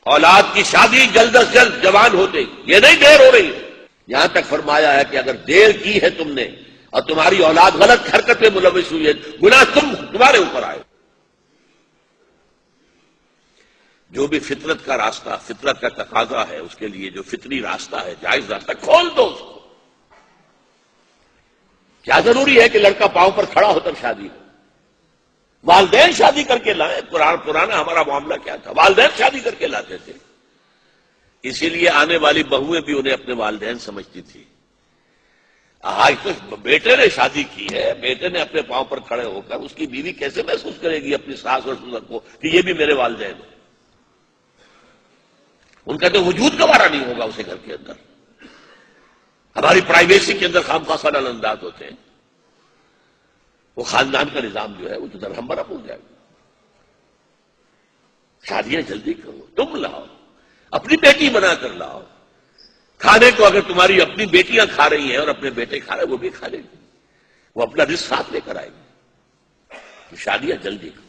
اولاد کی شادی جلد از جلد جوان ہوتے ہی، یہ نہیں دیر ہو رہی ہے۔ یہاں تک فرمایا ہے کہ اگر دیر کی ہے تم نے اور تمہاری اولاد غلط حرکت میں ملوث ہوئی ہے، گناہ تمہارے اوپر آئے۔ جو بھی فطرت کا راستہ، فطرت کا تقاضا ہے، اس کے لیے جو فطری راستہ ہے، جائز راستہ، کھول دو اس کو۔ کیا ضروری ہے کہ لڑکا پاؤں پر کھڑا ہو تب شادی ہو؟ والدین شادی کر کے لائیں۔ پرانا ہمارا معاملہ کیا تھا؟ والدین شادی کر کے لاتے تھے، اسی لیے آنے والی بہویں بھی انہیں اپنے والدین سمجھتی تھی۔ آج تو بیٹے نے شادی کی ہے، بیٹے نے اپنے پاؤں پر کھڑے ہو کر، اس کی بیوی کیسے محسوس کرے گی اپنی ساس اور سسر کو کہ یہ بھی میرے والدین ہیں؟ ان کا تو وجود گوارا نہیں ہوگا اسے گھر کے اندر۔ ہماری پرائیویسی کے اندر خامخواہ خلل انداز ہوتے ہیں، وہ خاندان کا نظام جو ہے وہ تو درہم برہم ہو جائے گا۔ شادیاں جلدی کرو، تم لاؤ، اپنی بیٹی بنا کر لاؤ۔ کھانے کو اگر تمہاری اپنی بیٹیاں کھا رہی ہیں اور اپنے بیٹے کھا رہے ہیں، وہ بھی کھا لیں گے، وہ اپنا رزق ساتھ لے کر آئیں گے۔ شادیاں جلدی کرو۔